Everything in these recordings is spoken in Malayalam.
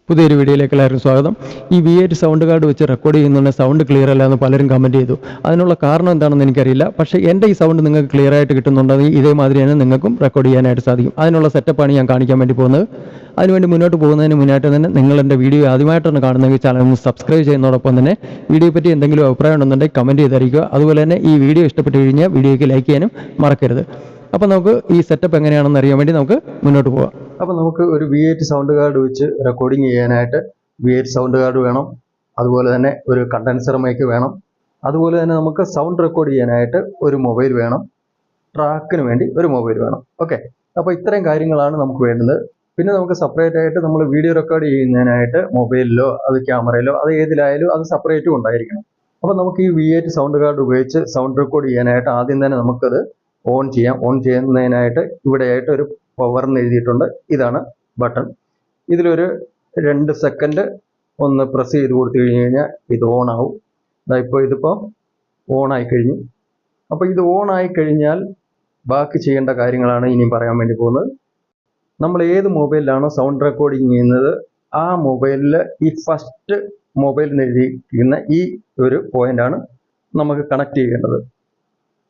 പുതിയൊരു വീഡിയോയിലേക്ക് എല്ലാവർക്കും സ്വാഗതം. ഈ V8 സൗണ്ട് കാർഡ് വെച്ച് റെക്കോർഡ് ചെയ്യുന്നുണ്ടെങ്കിൽ സൗണ്ട് ക്ലിയർ അല്ല എന്ന് പലരും കമൻറ്റ് ചെയ്തു. അതിനുള്ള കാരണം എന്താണെന്ന് എനിക്കറിയില്ല. പക്ഷേ എൻ്റെ ഈ സൗണ്ട് നിങ്ങൾക്ക് ക്ലിയർ ആയിട്ട് കിട്ടുന്നുണ്ടെങ്കിൽ ഇതേമാതിരി തന്നെ നിങ്ങൾക്കും റെക്കോർഡ് ചെയ്യാനായിട്ട് സാധിക്കും. അതിനുള്ള സെറ്റപ്പാണ് ഞാൻ കാണിക്കാൻ വേണ്ടി പോകുന്നത്. അതിനുവേണ്ടി മുന്നോട്ട് പോകുന്നതിന് മുന്നായിട്ട് തന്നെ നിങ്ങൾ എൻ്റെ വീഡിയോ ആദ്യമായിട്ടാണ് കാണുന്നതെങ്കിൽ ചാനൽ ഒന്ന് സബ്സ്ക്രൈബ് ചെയ്യുന്നതോടൊപ്പം തന്നെ വീഡിയോയെ പറ്റി എന്തെങ്കിലും അഭിപ്രായം ഉണ്ടെന്നുണ്ടെങ്കിൽ കമൻറ്റ് ചെയ്തറിയിക്കുക. അതുപോലെ തന്നെ ഈ വീഡിയോ ഇഷ്ടപ്പെട്ട് കഴിഞ്ഞാൽ വീഡിയോയ്ക്ക് ലൈക്ക് ചെയ്യാനും മറക്കരുത്. അപ്പോൾ നമുക്ക് ഈ സെറ്റപ്പ് എങ്ങനെയാണെന്ന് അറിയാൻ വേണ്ടി നമുക്ക് മുന്നോട്ട് പോകാം. അപ്പോൾ നമുക്ക് ഒരു V8 സൗണ്ട് കാർഡ് വെച്ച് റെക്കോർഡിംഗ് ചെയ്യാനായിട്ട് V8 സൗണ്ട് കാർഡ് വേണം. അതുപോലെ തന്നെ ഒരു കണ്ടൻസർ മൈക്ക് വേണം. അതുപോലെ തന്നെ നമുക്ക് സൗണ്ട് റെക്കോർഡ് ചെയ്യാനായിട്ട് ഒരു മൊബൈൽ വേണം. ട്രാക്കിന് വേണ്ടി ഒരു മൊബൈൽ വേണം. ഓക്കെ, അപ്പോൾ ഇത്രയും കാര്യങ്ങളാണ് നമുക്ക് വേണ്ടത്. പിന്നെ നമുക്ക് സെപ്പറേറ്റ് ആയിട്ട് നമ്മൾ വീഡിയോ റെക്കോർഡ് ചെയ്യുന്നതിനായിട്ട് മൊബൈലിലോ അത് ക്യാമറയിലോ അത് ഏതിലായാലും അത് സെപ്പറേറ്റും ഉണ്ടായിരിക്കണം. അപ്പോൾ നമുക്ക് ഈ V8 സൗണ്ട് കാർഡ് ഉപയോഗിച്ച് സൗണ്ട് റെക്കോർഡ് ചെയ്യാനായിട്ട് ആദ്യം തന്നെ നമുക്കത് ഓൺ ചെയ്യാം. ഓൺ ചെയ്യുന്നതിനായിട്ട് ഇവിടെയായിട്ട് ഒരു പവർ എന്ന് എഴുതിയിട്ടുണ്ട്. ഇതാണ് ബട്ടൺ. ഇതിലൊരു 2 സെക്കൻഡ് ഒന്ന് പ്രസ് ചെയ്ത് കൊടുത്തു കഴിഞ്ഞ് കഴിഞ്ഞാൽ ഇത് ഓൺ ആവും. ഇതിപ്പോൾ ഓൺ ആയി കഴിഞ്ഞു. അപ്പോൾ ഇത് ഓൺ ആയി കഴിഞ്ഞാൽ ബാക്കി ചെയ്യേണ്ട കാര്യങ്ങളാണ് ഇനിയും പറയാൻ വേണ്ടി പോകുന്നത്. നമ്മൾ ഏത് മൊബൈലിലാണോ സൗണ്ട് റെക്കോർഡിങ് ചെയ്യുന്നത് ആ മൊബൈലിൽ ഈ ഫസ്റ്റ് മൊബൈലിൽ എഴുതിയിരിക്കുന്ന ഈ ഒരു പോയിന്റാണ് നമുക്ക് കണക്ട് ചെയ്യേണ്ടത്.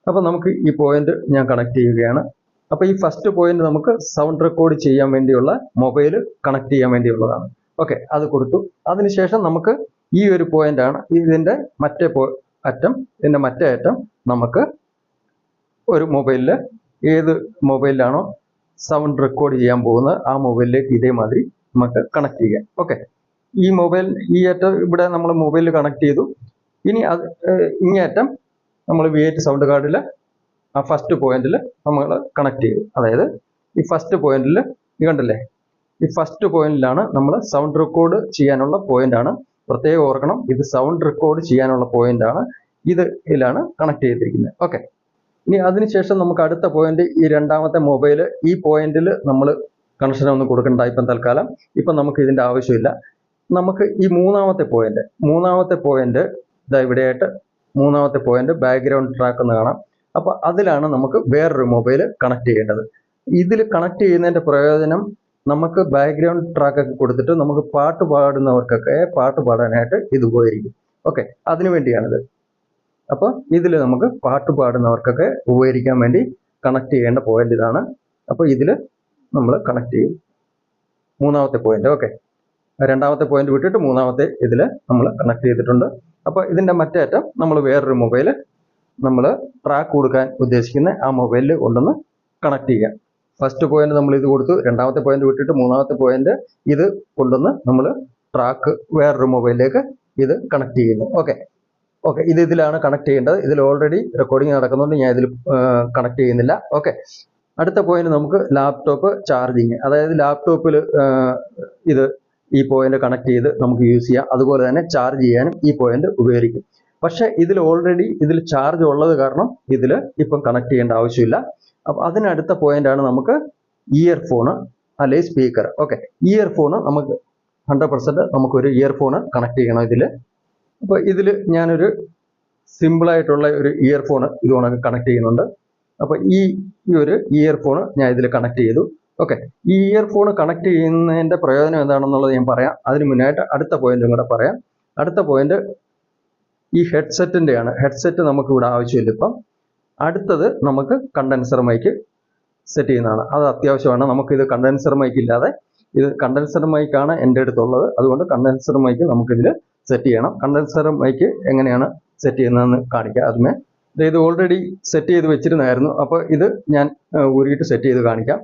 അപ്പോൾ നമുക്ക് ഈ പോയിന്റ് ഞാൻ കണക്ട് ചെയ്യുകയാണ്. അപ്പോൾ ഈ ഫസ്റ്റ് പോയിന്റ് നമുക്ക് സൗണ്ട് റെക്കോർഡ് ചെയ്യാൻ വേണ്ടിയുള്ള മൊബൈൽ കണക്ട് ചെയ്യാൻ വേണ്ടിയുള്ളതാണ്. ഓക്കെ, അത് കൊടുത്തു. അതിനുശേഷം നമുക്ക് ഈ ഒരു പോയിന്റാണ് ഇതിൻ്റെ മറ്റേ അറ്റം നമുക്ക് ഒരു മൊബൈലിൽ ഏത് മൊബൈലിലാണോ സൗണ്ട് റെക്കോർഡ് ചെയ്യാൻ പോകുന്നത് ആ മൊബൈലിലേക്ക് ഇതേമാതിരി നമുക്ക് കണക്ട് ചെയ്യാം. ഓക്കെ, ഈ അറ്റം ഇവിടെ നമ്മൾ മൊബൈലിൽ കണക്ട് ചെയ്തു. ഇനി ഇങ്ങേയറ്റം നമ്മൾ V8 സൗണ്ട് കാർഡിൽ ആ ഫസ്റ്റ് പോയിന്റിൽ നമ്മൾ കണക്ട് ചെയ്തു. അതായത് ഈ ഫസ്റ്റ് പോയിന്റിൽ കണ്ടില്ലേ, ഈ ഫസ്റ്റ് പോയിന്റിലാണ് നമ്മൾ സൗണ്ട് റെക്കോർഡ് ചെയ്യാനുള്ള പോയിന്റാണ്. പ്രത്യേകം ഓർക്കണം, ഇത് സൗണ്ട് റെക്കോർഡ് ചെയ്യാനുള്ള പോയിന്റാണ്. ഇതിലാണ് കണക്ട് ചെയ്തിരിക്കുന്നത്. ഓക്കെ, ഇനി അതിനുശേഷം നമുക്ക് അടുത്ത പോയിന്റ് ഈ രണ്ടാമത്തെ മൊബൈൽ ഈ പോയിന്റിൽ നമ്മൾ കണക്ഷൻ ഒന്നും കൊടുക്കണ്ട ഇപ്പം തൽക്കാലം. ഇപ്പം നമുക്ക് ഇതിൻ്റെ ആവശ്യമില്ല. നമുക്ക് ഈ മൂന്നാമത്തെ പോയിന്റ് ഇതാ ഇവിടെയായിട്ട് മൂന്നാമത്തെ പോയിന്റ് ബാക്ക്ഗ്രൗണ്ട് ട്രാക്ക് എന്ന് കാണാം. അപ്പോൾ അതിലാണ് നമുക്ക് വേറൊരു മൊബൈൽ കണക്ട് ചെയ്യേണ്ടത്. ഇതിൽ കണക്ട് ചെയ്യുന്നതിൻ്റെ പ്രയോജനം നമുക്ക് ബാക്ക്ഗ്രൗണ്ട് ട്രാക്കൊക്കെ കൊടുത്തിട്ട് നമുക്ക് പാട്ട് പാടുന്നവർക്കൊക്കെ പാട്ട് പാടാനായിട്ട് ഇത് ഉപകരിക്കും. ഓക്കെ, അതിനു വേണ്ടിയാണിത്. അപ്പോൾ ഇതിൽ നമുക്ക് പാട്ട് പാടുന്നവർക്കൊക്കെ ഉപകരിക്കാൻ വേണ്ടി കണക്ട് ചെയ്യേണ്ട പോയിന്റ് ഇതാണ്. അപ്പോൾ ഇതിൽ നമ്മൾ കണക്ട് ചെയ്യും മൂന്നാമത്തെ പോയിന്റ്. ഓക്കെ, രണ്ടാമത്തെ പോയിന്റ് വിട്ടിട്ട് മൂന്നാമത്തെ ഇതിൽ നമ്മൾ കണക്ട് ചെയ്തിട്ടുണ്ട്. അപ്പോൾ ഇതിൻ്റെ മറ്റേ അറ്റം നമ്മൾ വേറൊരു മൊബൈൽ നമ്മൾ ട്രാക്ക് കൊടുക്കാൻ ഉദ്ദേശിക്കുന്ന ആ മൊബൈലിൽ കൊണ്ടുവന്ന് കണക്ട് ചെയ്യാം. ഫസ്റ്റ് പോയിന്റ് നമ്മൾ ഇത് കൊടുത്തു, രണ്ടാമത്തെ പോയിന്റ് വിട്ടിട്ട് മൂന്നാമത്തെ പോയിന്റ് ഇത് കൊണ്ടുവന്ന് നമ്മൾ ട്രാക്ക് വേറൊരു മൊബൈലിലേക്ക് ഇത് കണക്ട് ചെയ്യുന്നു. ഓക്കെ, ഇതിലാണ് കണക്ട് ചെയ്യേണ്ടത്. ഇതിൽ ഓൾറെഡി റെക്കോർഡിംഗ് നടക്കുന്നുണ്ട്, ഞാൻ ഇതിൽ കണക്ട് ചെയ്യുന്നില്ല. ഓക്കെ, അടുത്ത പോയിന്റ് നമുക്ക് ലാപ്ടോപ്പ് ചാർജിങ്. അതായത് ലാപ്ടോപ്പിൽ ഈ പോയിന്റ് കണക്ട് ചെയ്ത് നമുക്ക് യൂസ് ചെയ്യാം. അതുപോലെ തന്നെ ചാർജ് ചെയ്യാനും ഈ പോയിന്റ് ഉപകരിക്കും. പക്ഷേ ഇതിൽ ചാർജ് ഉള്ളത് കാരണം ഇതിൽ ഇപ്പം കണക്ട് ചെയ്യേണ്ട ആവശ്യമില്ല. അപ്പം അതിനടുത്ത പോയിന്റാണ് നമുക്ക് ഇയർഫോണ് അല്ലെങ്കിൽ സ്പീക്കർ. ഓക്കെ, ഇയർഫോണ് നമുക്ക് 100% നമുക്കൊരു ഇയർഫോണ് കണക്ട് ചെയ്യണം ഇതിൽ. അപ്പോൾ ഇതിൽ ഞാനൊരു സിമ്പിളായിട്ടുള്ള ഒരു ഇയർഫോണ് ഇതുകൊണ്ട് കണക്ട് ചെയ്യുന്നുണ്ട്. അപ്പോൾ ഈ ഒരു ഇയർഫോണ് ഞാൻ ഇതിൽ കണക്ട് ചെയ്തു. ഓക്കെ, ഈ ഇയർഫോൺ കണക്ട് ചെയ്യുന്നതിൻ്റെ പ്രയോജനം എന്താണെന്നുള്ളത് ഞാൻ പറയാം. അതിന് മുന്നായിട്ട് അടുത്ത പോയിന്റും കൂടെ പറയാം. അടുത്ത പോയിന്റ് ഈ ഹെഡ്സെറ്റിൻ്റെയാണ്. ഹെഡ്സെറ്റ് നമുക്ക് ഇവിടെ ആവശ്യമില്ല ഇപ്പം. അടുത്തത് നമുക്ക് കണ്ടൻസർ മൈക്ക് സെറ്റ് ചെയ്യുന്നതാണ്. അത് അത്യാവശ്യമാണ്. നമുക്കിത് കണ്ടൻസർ മൈക്ക് ഇല്ലാതെ, ഇത് കണ്ടൻസർ മൈക്കാണ് എൻ്റെ അടുത്തുള്ളത്. അതുകൊണ്ട് കണ്ടൻസർ മൈക്ക് നമുക്കിതിൽ സെറ്റ് ചെയ്യണം. കണ്ടൻസർ മൈക്ക് എങ്ങനെയാണ് സെറ്റ് ചെയ്യുന്നതെന്ന് കാണിക്കാം. ആദ്യമേ ഇത് ഓൾറെഡി സെറ്റ് ചെയ്ത് വെച്ചിരുന്നായിരുന്നു. അപ്പോൾ ഇത് ഞാൻ ഊരിയിട്ട് സെറ്റ് ചെയ്ത് കാണിക്കാം.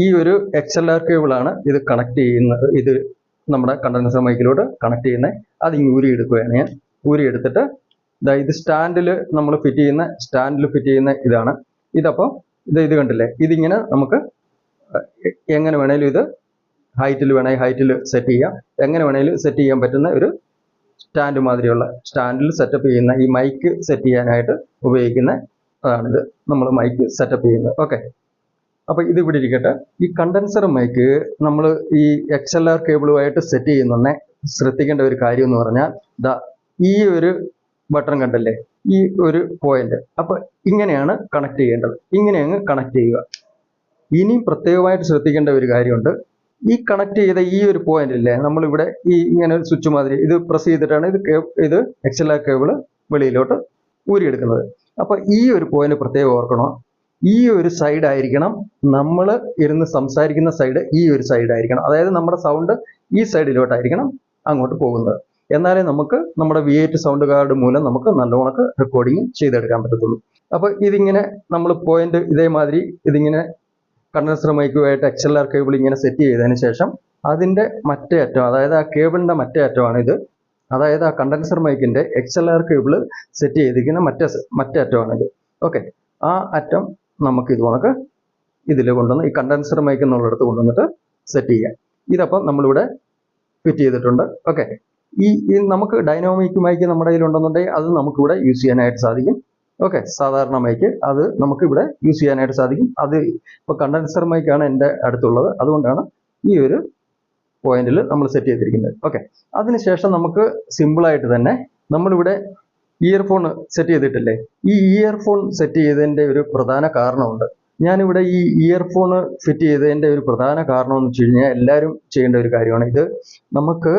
ഈ ഒരു XLR കേബിളാണ് ഇത് കണക്ട് ചെയ്യുന്നത്. ഇത് നമ്മുടെ കണ്ടൻസർ മൈക്കിലോട്ട് കണക്ട് ചെയ്യുന്നത്. അത് ഊരി എടുക്കുകയാണ് ഞാൻ. ഊരി എടുത്തിട്ട് ഇത് സ്റ്റാൻഡിൽ ഫിറ്റ് ചെയ്യുന്ന ഇതാണ്. ഇതപ്പോൾ ഇത് കണ്ടില്ലേ, ഇതിങ്ങനെ നമുക്ക് എങ്ങനെ വേണേലും ഇത് ഹൈറ്റിൽ സെറ്റ് ചെയ്യാം. എങ്ങനെ വേണേലും സെറ്റ് ചെയ്യാൻ പറ്റുന്ന ഒരു സ്റ്റാൻഡ് മാതിരിയുള്ള സ്റ്റാൻഡിൽ സെറ്റപ്പ് ചെയ്യുന്ന ഈ മൈക്ക് സെറ്റ് ചെയ്യാനായിട്ട് ഉപയോഗിക്കുന്ന അതാണിത്. നമ്മൾ മൈക്ക് സെറ്റപ്പ് ചെയ്യുന്നത്. ഓക്കെ, അപ്പോൾ ഇത് ഇവിടെ ഇരിക്കട്ടെ. ഈ കണ്ടൻസർ മൈക്ക് നമ്മൾ ഈ XLR കേബിളുമായിട്ട് സെറ്റ് ചെയ്യുന്നുണ്ടെ ശ്രദ്ധിക്കേണ്ട ഒരു കാര്യം എന്ന് പറഞ്ഞാൽ ഈ ഒരു ബട്ടൺ കണ്ടല്ലേ, ഈ ഒരു പോയിന്റ്. അപ്പോൾ ഇങ്ങനെയാണ് കണക്ട് ചെയ്യേണ്ടത്. ഇങ്ങനെ അങ്ങ് കണക്ട് ചെയ്യുക. ഇനിയും പ്രത്യേകമായിട്ട് ശ്രദ്ധിക്കേണ്ട ഒരു കാര്യമുണ്ട്. ഈ കണക്ട് ചെയ്ത ഈ ഒരു പോയിന്റ് ഇല്ലേ, നമ്മളിവിടെ ഈ ഇങ്ങനെ ഒരു സ്വിച്ച് മാതിരി ഇത് പ്രസ് ചെയ്തിട്ടാണ് ഇത് XLR കേബിൾ വെളിയിലോട്ട് ഊരിയെടുക്കുന്നത്. അപ്പൊ ഈ ഒരു പോയിന്റ് പ്രത്യേകം ഓർക്കണം. ഈ ഒരു സൈഡ് ആയിരിക്കണം നമ്മൾ ഇരുന്ന് സംസാരിക്കുന്ന സൈഡ്, ഈ ഒരു സൈഡ് ആയിരിക്കണം. അതായത് നമ്മുടെ സൗണ്ട് ഈ സൈഡിലോട്ടായിരിക്കണം അങ്ങോട്ട് പോകുന്നത്. എന്നാലേ നമുക്ക് നമ്മുടെ V8 സൗണ്ട് കാർഡ് മൂലം നമുക്ക് നല്ലോണം റെക്കോർഡിങ് ചെയ്തെടുക്കാൻ പറ്റത്തുള്ളൂ. അപ്പൊ ഇതിങ്ങനെ നമ്മൾ പോയിന്റ് ഇതേമാതിരി ഇതിങ്ങനെ കണ്ടൻസർ മൈക്കുമായിട്ട് XLR കേബിൾ ഇങ്ങനെ സെറ്റ് ചെയ്തതിന് ശേഷം അതിന്റെ മറ്റേ അറ്റം, അതായത് ആ കേബിളിന്റെ മറ്റേ അറ്റമാണ് ഇത്. അതായത് ആ കണ്ടൻസർ മൈക്കിന്റെ XLR കേബിൾ സെറ്റ് ചെയ്തിരിക്കുന്ന മറ്റേ അറ്റമാണിത്. ഓക്കെ, ആ അറ്റം നമുക്ക് ഇതുകൊണ്ട് ഇതിൽ കൊണ്ടുവന്ന് ഈ കണ്ടൻസർ മൈക്ക് എന്നുള്ളിടത്ത് കൊണ്ടുവന്നിട്ട് സെറ്റ് ചെയ്യാം. ഇതപ്പം നമ്മളിവിടെ ഫിറ്റ് ചെയ്തിട്ടുണ്ട്. ഓക്കെ, ഈ നമുക്ക് ഡൈനാമിക് മൈക്ക് നമ്മുടെ കയ്യിലുണ്ടെന്നുണ്ടെങ്കിൽ അത് നമുക്കിവിടെ യൂസ് ചെയ്യാനായിട്ട് സാധിക്കും. ഓക്കെ, സാധാരണ മൈക്ക് അത് നമുക്ക് ഇവിടെ യൂസ് ചെയ്യാനായിട്ട് സാധിക്കും. അത് ഇപ്പോൾ കണ്ടൻസർ മൈക്കാണ് എൻ്റെ അടുത്തുള്ളത്, അതുകൊണ്ടാണ് ഈ ഒരു പോയിന്റിൽ നമ്മൾ സെറ്റ് ചെയ്തിരിക്കുന്നത്. ഓക്കെ, അതിനുശേഷം നമുക്ക് സിമ്പിളായിട്ട് തന്നെ നമ്മളിവിടെ ഇയർഫോൺ സെറ്റ് ചെയ്തിട്ടില്ലേ, ഈ ഇയർഫോൺ സെറ്റ് ചെയ്തതിൻ്റെ ഒരു പ്രധാന കാരണമുണ്ട്. ഞാനിവിടെ ഈ ഇയർഫോൺ ഫിറ്റ് ചെയ്തതിൻ്റെ ഒരു പ്രധാന കാരണം എന്ന് വെച്ച് കഴിഞ്ഞാൽ എല്ലാവരും ചെയ്യേണ്ട ഒരു കാര്യമാണ്. ഇത് നമുക്ക്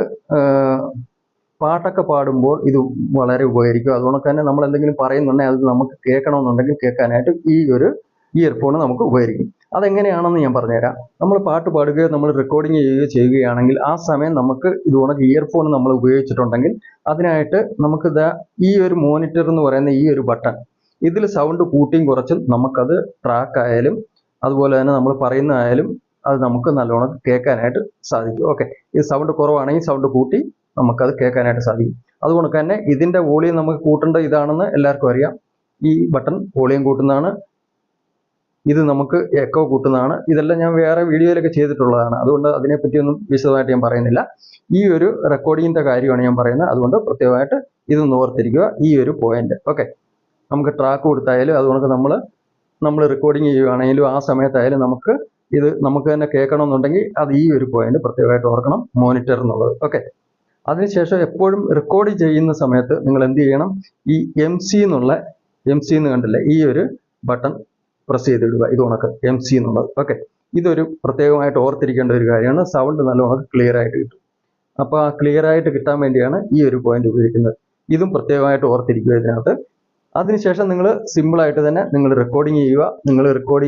പാട്ടൊക്കെ പാടുമ്പോൾ ഇത് വളരെ ഉപകരിക്കും. അതുകൊണ്ട് തന്നെ നമ്മൾ എന്തെങ്കിലും പറയുന്നുണ്ടെങ്കിൽ അത് നമുക്ക് കേൾക്കണമെന്നുണ്ടെങ്കിൽ കേൾക്കാനായിട്ട് ഈ ഒരു ഇയർഫോൺ നമുക്ക് ഉപകരിക്കും. അതെങ്ങനെയാണെന്ന് ഞാൻ പറഞ്ഞുതരാം. നമ്മൾ പാട്ട് പാടുകയോ നമ്മൾ റെക്കോർഡിങ് ചെയ്യുകയാണെങ്കിൽ ആ സമയം നമുക്ക് ഇതുപോലെ ഇയർഫോൺ നമ്മൾ ഉപയോഗിച്ചിട്ടുണ്ടെങ്കിൽ അതിനായിട്ട് നമുക്ക് ഈ ഒരു മോണിറ്റർ എന്ന് പറയുന്ന ഈ ഒരു ബട്ടൺ, ഇതിൽ സൗണ്ട് കൂട്ടിയും കുറച്ചും നമുക്കത് ട്രാക്ക് ആയാലും അതുപോലെ തന്നെ നമ്മൾ പറയുന്നതായാലും അത് നമുക്ക് നല്ലോണം കേൾക്കാനായിട്ട് സാധിക്കും. ഓക്കെ, ഈ സൗണ്ട് കുറവാണെങ്കിൽ സൗണ്ട് കൂട്ടി നമുക്കത് കേൾക്കാനായിട്ട് സാധിക്കും. അതുകൊണ്ട് തന്നെ ഇതിൻ്റെ വോളിയം നമുക്ക് കൂട്ടേണ്ടത് ഇതാണെന്ന് എല്ലാവർക്കും അറിയാം. ഈ ബട്ടൺ വോളിയം കൂട്ടുന്നതാണ്, ഇത് നമുക്ക് എക്കോ കൂട്ടുന്നതാണ്. ഇതെല്ലാം ഞാൻ വേറെ വീഡിയോയിലൊക്കെ ചെയ്തിട്ടുള്ളതാണ്, അതുകൊണ്ട് അതിനെപ്പറ്റിയൊന്നും വിശദമായിട്ട് ഞാൻ പറയുന്നില്ല. ഈ ഒരു റെക്കോർഡിങ്ങിൻ്റെ കാര്യമാണ് ഞാൻ പറയുന്നത്, അതുകൊണ്ട് പ്രത്യേകമായിട്ട് ഇതൊന്ന് ഓർത്തിരിക്കുക, ഈ ഒരു പോയിന്റ്. ഓക്കെ, നമുക്ക് ട്രാക്ക് കൊടുത്തായാലും അതുകൊണ്ട് നമ്മൾ റെക്കോർഡിങ് ചെയ്യുകയാണെങ്കിലും ആ സമയത്തായാലും നമുക്ക് തന്നെ കേൾക്കണമെന്നുണ്ടെങ്കിൽ അത് ഈ ഒരു പോയിന്റ് പ്രത്യേകമായിട്ട് ഓർക്കണം, മോണിറ്റർ എന്നുള്ളത്. ഓക്കെ, അതിനുശേഷം എപ്പോഴും റെക്കോർഡ് ചെയ്യുന്ന സമയത്ത് നിങ്ങൾ എന്ത് ചെയ്യണം, ഈ MC എന്ന് കണ്ടില്ലേ, ഈ ഒരു ബട്ടൺ പ്രസ് ചെയ്തിടുക. ഇത് ഉണക്ക് MC എന്നുള്ളത്. ഓക്കെ, ഇതൊരു പ്രത്യേകമായിട്ട് ഓർത്തിരിക്കേണ്ട ഒരു കാര്യമാണ്. സൗണ്ട് നല്ലോണം ക്ലിയർ ആയിട്ട് കിട്ടും. അപ്പോൾ ആ ക്ലിയർ ആയിട്ട് കിട്ടാൻ വേണ്ടിയാണ് ഈ ഒരു പോയിന്റ് ഉപയോഗിക്കുന്നത്. ഇതും പ്രത്യേകമായിട്ട് ഓർത്തിരിക്കുക ഇതിനകത്ത്. അതിനുശേഷം നിങ്ങൾ സിമ്പിളായിട്ട് തന്നെ നിങ്ങൾ റെക്കോർഡിങ് ചെയ്യുക. നിങ്ങൾ റെക്കോർഡ്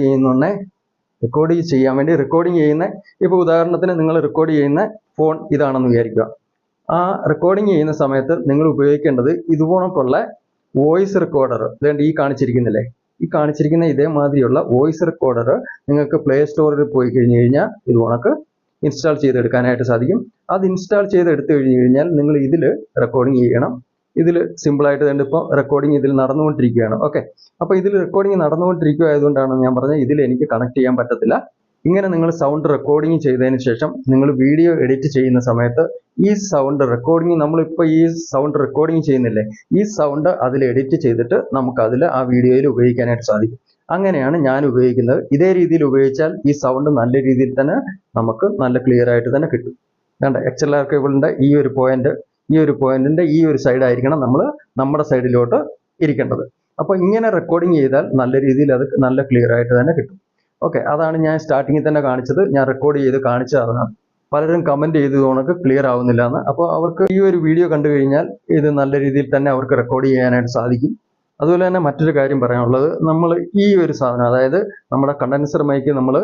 ചെയ്യാൻ വേണ്ടി റെക്കോർഡിങ് ചെയ്യുന്ന, ഇപ്പോൾ ഉദാഹരണത്തിന് നിങ്ങൾ റെക്കോർഡ് ചെയ്യുന്ന ഫോൺ ഇതാണെന്ന് വിചാരിക്കുക. ആ റെക്കോർഡിങ് ചെയ്യുന്ന സമയത്ത് നിങ്ങൾ ഉപയോഗിക്കേണ്ടത് ഇതുപോലുള്ള വോയിസ് റെക്കോർഡർ, അതുകൊണ്ട് ഈ കാണിച്ചിരിക്കുന്നില്ലേ, ഈ കാണിച്ചിരിക്കുന്ന ഇതേമാതിരിയുള്ള വോയിസ് റെക്കോർഡർ നിങ്ങൾക്ക് പ്ലേ സ്റ്റോറിൽ പോയി കഴിഞ്ഞ് കഴിഞ്ഞാൽ ഇത് ഉണക്ക് ഇൻസ്റ്റാൾ ചെയ്തെടുക്കാനായിട്ട് സാധിക്കും. അത് ഇൻസ്റ്റാൾ ചെയ്തെടുത്തു കഴിഞ്ഞ് കഴിഞ്ഞാൽ നിങ്ങൾ ഇതിൽ റെക്കോർഡിങ് ചെയ്യണം. ഇതിൽ സിമ്പിളായിട്ട് തന്നെ ഇപ്പോൾ റെക്കോർഡിങ് ഇതിൽ നടന്നുകൊണ്ടിരിക്കുകയാണ്. ഓക്കെ, അപ്പോൾ ഇതിൽ റെക്കോർഡിങ് നടന്നുകൊണ്ടിരിക്കുക ആയതുകൊണ്ടാണ് ഞാൻ പറഞ്ഞത് ഇതിൽ എനിക്ക് കണക്ട് ചെയ്യാൻ പറ്റത്തില്ല. ഇങ്ങനെ നിങ്ങൾ സൗണ്ട് റെക്കോർഡിങ് ചെയ്തതിന് ശേഷം നിങ്ങൾ വീഡിയോ എഡിറ്റ് ചെയ്യുന്ന സമയത്ത് ഈ സൗണ്ട് റെക്കോർഡിങ്, നമ്മളിപ്പോൾ ഈ സൗണ്ട് റെക്കോർഡിങ് ചെയ്യുന്നില്ലേ, ഈ സൗണ്ട് അതിൽ എഡിറ്റ് ചെയ്തിട്ട് നമുക്ക് അതിൽ ആ വീഡിയോയിൽ ഉപയോഗിക്കാനായിട്ട് സാധിക്കും. അങ്ങനെയാണ് ഞാൻ ഉപയോഗിക്കുന്നത്. ഇതേ രീതിയിൽ ഉപയോഗിച്ചാൽ ഈ സൗണ്ട് നല്ല രീതിയിൽ തന്നെ നമുക്ക് നല്ല ക്ലിയർ ആയിട്ട് തന്നെ കിട്ടും. വേണ്ട, XLR കേബിളിൻ്റെ ഈ ഒരു പോയിന്റിന്റെ ഈ ഒരു സൈഡ് ആയിരിക്കണം നമ്മൾ നമ്മുടെ സൈഡിലോട്ട് ഇരിക്കേണ്ടത്. അപ്പോൾ ഇങ്ങനെ റെക്കോർഡിങ് ചെയ്താൽ നല്ല രീതിയിൽ അത് നല്ല ക്ലിയർ ആയിട്ട് തന്നെ കിട്ടും. ഓക്കെ, അതാണ് ഞാൻ സ്റ്റാർട്ടിങ്ങിൽ തന്നെ കാണിച്ചത്. ഞാൻ റെക്കോർഡ് ചെയ്ത് കാണിച്ചതാണ്. പലരും കമന്റ് ചെയ്തതുകൊണ്ട് ക്ലിയർ ആവുന്നില്ല എന്ന്. അപ്പോൾ അവർക്ക് ഈ ഒരു വീഡിയോ കണ്ടു കഴിഞ്ഞാൽ ഇത് നല്ല രീതിയിൽ തന്നെ അവർക്ക് റെക്കോർഡ് ചെയ്യാനായിട്ട് സാധിക്കും. അതുപോലെ തന്നെ മറ്റൊരു കാര്യം പറയാനുള്ളത്, നമ്മൾ ഈ ഒരു സാധനം, അതായത് നമ്മുടെ കണ്ടൻസർ മൈക്ക് നമ്മൾ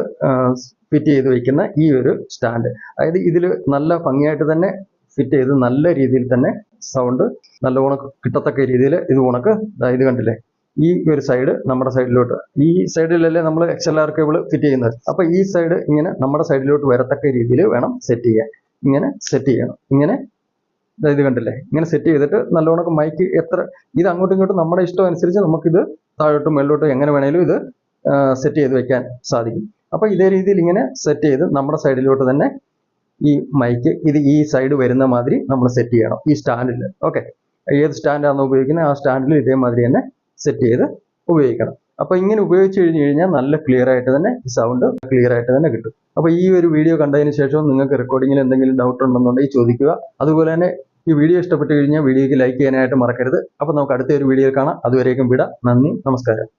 ഫിറ്റ് ചെയ്ത് വെക്കുന്ന ഈ ഒരു സ്റ്റാൻഡ്, അതായത് ഇതിൽ നല്ല ഭംഗിയായിട്ട് തന്നെ ഫിറ്റ് ചെയ്ത് നല്ല രീതിയിൽ തന്നെ സൗണ്ട് നല്ലോണം കിട്ടത്തക്ക രീതിയിൽ ഇത് ഉണക്ക് ഇത് കണ്ടില്ലേ, ഈ ഒരു സൈഡ് നമ്മുടെ സൈഡിലോട്ട്, ഈ സൈഡിലല്ലേ നമ്മൾ XLR കേബിൾ ഫിറ്റ് ചെയ്യുന്നത്. അപ്പോൾ ഈ സൈഡ് ഇങ്ങനെ നമ്മുടെ സൈഡിലോട്ട് വരത്തക്ക രീതിയിൽ വേണം സെറ്റ് ചെയ്യാൻ. ഇങ്ങനെ സെറ്റ് ചെയ്യണം. ഇങ്ങനെ ഇത് കണ്ടില്ലേ, ഇങ്ങനെ സെറ്റ് ചെയ്തിട്ട് നല്ലോണം മൈക്ക് ഇത് അങ്ങോട്ടും ഇങ്ങോട്ടും നമ്മുടെ ഇഷ്ടം അനുസരിച്ച് നമുക്കിത് താഴോട്ടും മേലോട്ടും എങ്ങനെ വേണേലും ഇത് സെറ്റ് ചെയ്ത് വെക്കാൻ സാധിക്കും. അപ്പോൾ ഇതേ രീതിയിൽ ഇങ്ങനെ സെറ്റ് ചെയ്ത് നമ്മുടെ സൈഡിലോട്ട് തന്നെ ഈ മൈക്ക് ഈ സൈഡ് വരുന്ന മാതിരി നമ്മൾ സെറ്റ് ചെയ്യണം ഈ സ്റ്റാൻഡിൽ. ഓക്കെ, ഏത് സ്റ്റാൻഡാണോ ഉപയോഗിക്കുന്നത് ആ സ്റ്റാൻഡിൽ ഇതേമാതിരി തന്നെ സെറ്റ് ചെയ്ത് ഉപയോഗിക്കണം. അപ്പോൾ ഇങ്ങനെ ഉപയോഗിച്ച് കഴിഞ്ഞാൽ നല്ല ക്ലിയർ ആയിട്ട് തന്നെ സൗണ്ട് ക്ലിയർ ആയിട്ട് തന്നെ കിട്ടും. അപ്പോൾ ഈ ഒരു വീഡിയോ കണ്ടതിന് ശേഷം നിങ്ങൾക്ക് റെക്കോർഡിങ്ങിൽ എന്തെങ്കിലും ഡൗട്ട് ഉണ്ടെന്നുണ്ടെങ്കിൽ ചോദിക്കുക. അതുപോലെ തന്നെ ഈ വീഡിയോ ഇഷ്ടപ്പെട്ട് കഴിഞ്ഞാൽ വീഡിയോയ്ക്ക് ലൈക്ക് ചെയ്യാനായിട്ട് മറക്കരുത്. അപ്പോൾ നമുക്ക് അടുത്ത ഒരു വീഡിയോ കാണാം. അതുവരേക്കും വിടാം. നന്ദി, നമസ്കാരം.